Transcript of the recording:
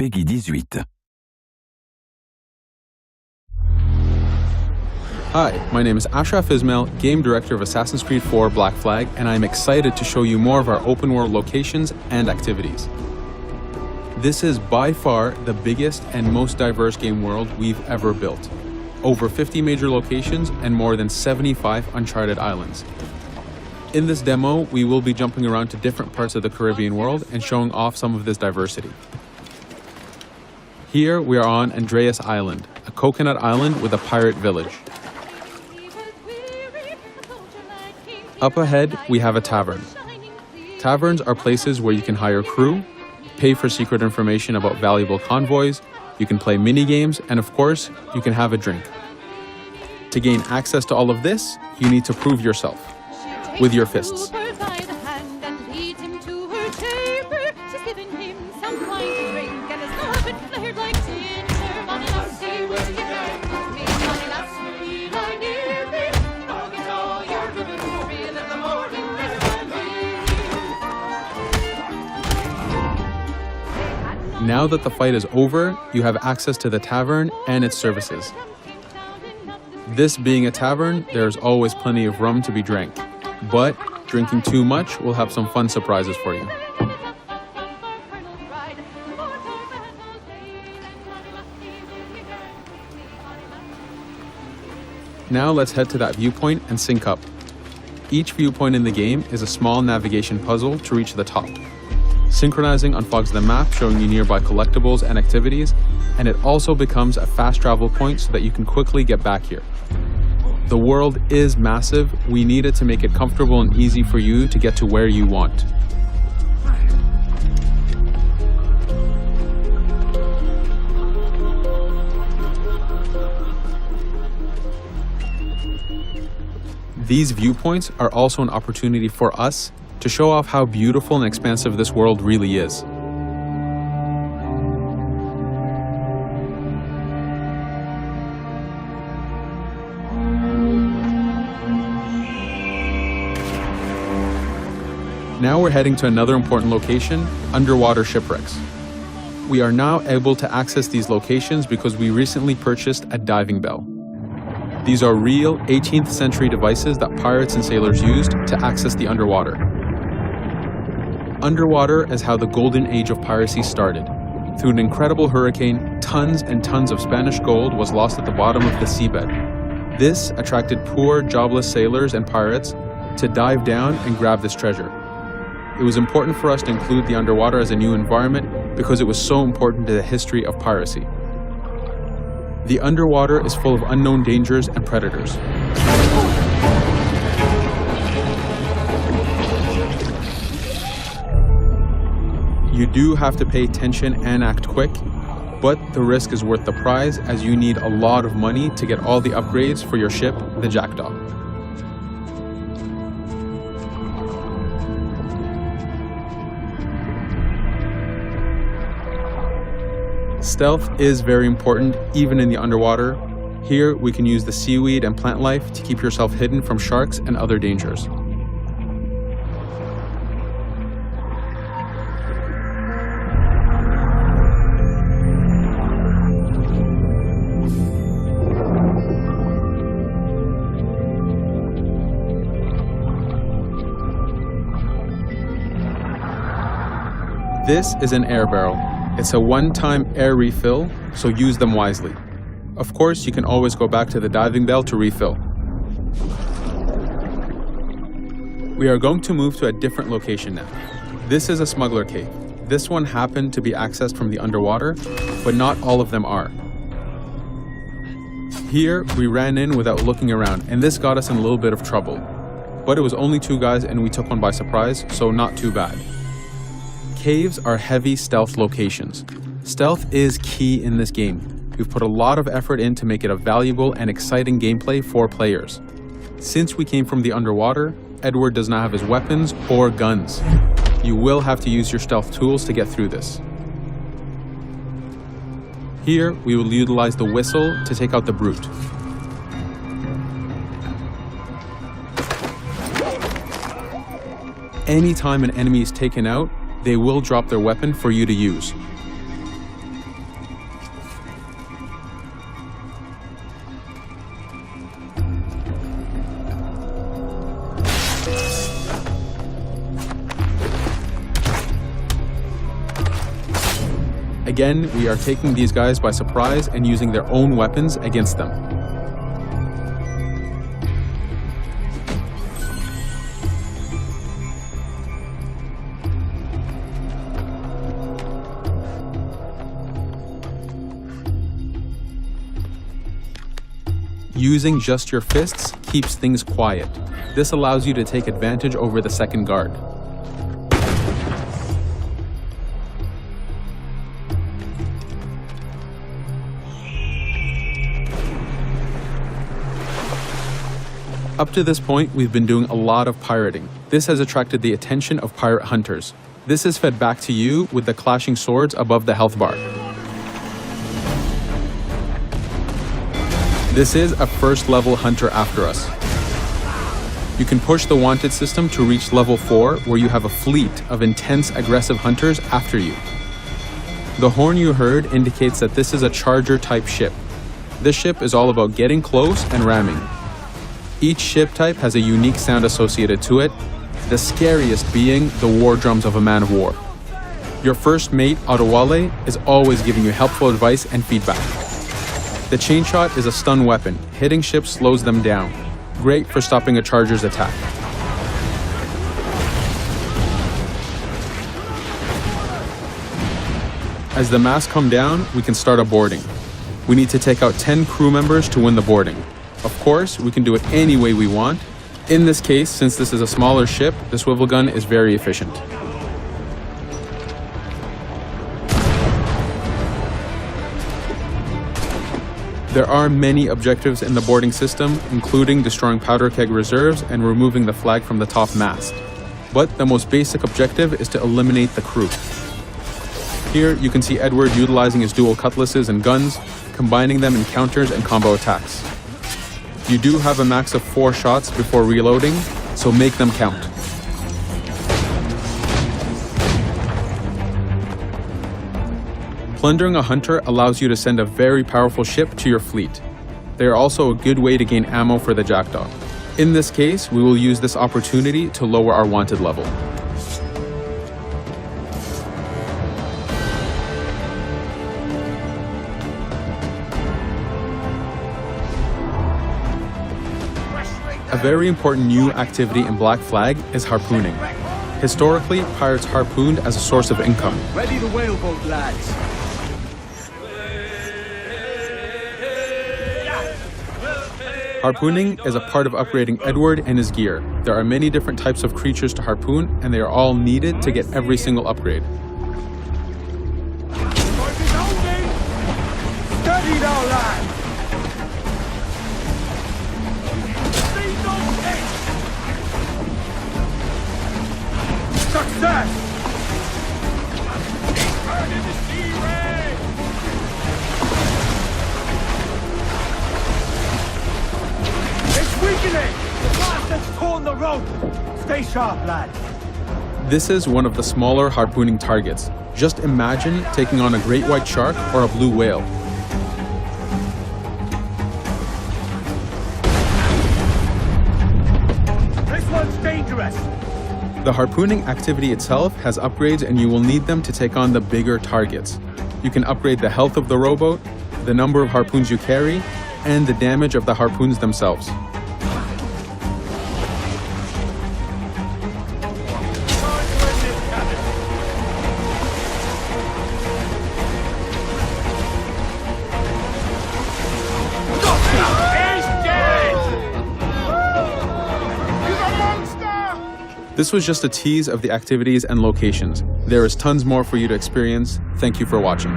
Peggy 18. Hi, my name is Ashraf Ismail, Game Director of Assassin's Creed 4 Black Flag, and I'm excited to show you more of our open world locations and activities. This is by far the biggest and most diverse game world we've ever built. Over 50 major locations and more than 75 uncharted islands. In this demo, we will be jumping around to different parts of the Caribbean world and showing off some of this diversity. Here we are on Andreas Island, a coconut island with a pirate village. Up ahead, we have a tavern. Taverns are places where you can hire crew, pay for secret information about valuable convoys, you can play mini-games, and of course, you can have a drink. To gain access to all of this, you need to prove yourself with your fists. Now that the fight is over, you have access to the tavern and its services. This being a tavern, there's always plenty of rum to be drank, but drinking too much will have some fun surprises for you. Now let's head to that viewpoint and sync up. Each viewpoint in the game is a small navigation puzzle to reach the top. Synchronizing unfogs the map, showing you nearby collectibles and activities, and it also becomes a fast travel point so that you can quickly get back here. The world is massive. We needed to make it comfortable and easy for you to get to where you want. These viewpoints are also an opportunity for us to show off how beautiful and expansive this world really is. Now we're heading to another important location, underwater shipwrecks. We are now able to access these locations because we recently purchased a diving bell. These are real 18th century devices that pirates and sailors used to access the underwater. Underwater is how the golden age of piracy started. Through an incredible hurricane, tons and tons of Spanish gold was lost at the bottom of the seabed. This attracted poor, jobless sailors and pirates to dive down and grab this treasure. It was important for us to include the underwater as a new environment because it was so important to the history of piracy. The underwater is full of unknown dangers and predators. You do have to pay attention and act quick, but the risk is worth the prize as you need a lot of money to get all the upgrades for your ship, the Jackdaw. Stealth is very important, even in the underwater. Here, we can use the seaweed and plant life to keep yourself hidden from sharks and other dangers. This is an air barrel. It's a one-time air refill, so use them wisely. Of course, you can always go back to the diving bell to refill. We are going to move to a different location now. This is a smuggler cave. This one happened to be accessed from the underwater, but not all of them are. Here, we ran in without looking around, and this got us in a little bit of trouble. But it was only 2 guys and we took one by surprise, so not too bad. Caves are heavy stealth locations. Stealth is key in this game. We've put a lot of effort in to make it a valuable and exciting gameplay for players. Since we came from the underwater, Edward does not have his weapons or guns. You will have to use your stealth tools to get through this. Here, we will utilize the whistle to take out the brute. Anytime an enemy is taken out, they will drop their weapon for you to use. Again, we are taking these guys by surprise and using their own weapons against them. Using just your fists keeps things quiet. This allows you to take advantage over the second guard. Up to this point, we've been doing a lot of pirating. This has attracted the attention of pirate hunters. This is fed back to you with the clashing swords above the health bar. This is a first level hunter after us. You can push the wanted system to reach level 4, where you have a fleet of intense aggressive hunters after you. The horn you heard indicates that this is a charger type ship. This ship is all about getting close and ramming. Each ship type has a unique sound associated to it, the scariest being the war drums of a man of war. Your first mate, Otowale, is always giving you helpful advice and feedback. The chain shot is a stun weapon. Hitting ships slows them down. Great for stopping a charger's attack. As the masts come down, we can start a boarding. We need to take out 10 crew members to win the boarding. Of course, we can do it any way we want. In this case, since this is a smaller ship, the swivel gun is very efficient. There are many objectives in the boarding system, including destroying powder keg reserves and removing the flag from the top mast. But the most basic objective is to eliminate the crew. Here you can see Edward utilizing his dual cutlasses and guns, combining them in counters and combo attacks. You do have a max of 4 shots before reloading, so make them count. Plundering a hunter allows you to send a very powerful ship to your fleet. They are also a good way to gain ammo for the jackdaw. In this case, we will use this opportunity to lower our wanted level. A very important new activity in Black Flag is harpooning. Historically, pirates harpooned as a source of income. Ready the whaleboat, lads. Harpooning is a part of upgrading Edward and his gear. There are many different types of creatures to harpoon, and they are all needed to get every single upgrade. Steady now, lads. Success! It's weakening! The blast has torn the rope! Stay sharp, lad. This is one of the smaller harpooning targets. Just imagine taking on a great white shark or a blue whale. This one's dangerous! The harpooning activity itself has upgrades, and you will need them to take on the bigger targets. You can upgrade the health of the rowboat, the number of harpoons you carry, and the damage of the harpoons themselves. This was just a tease of the activities and locations. There is tons more for you to experience. Thank you for watching.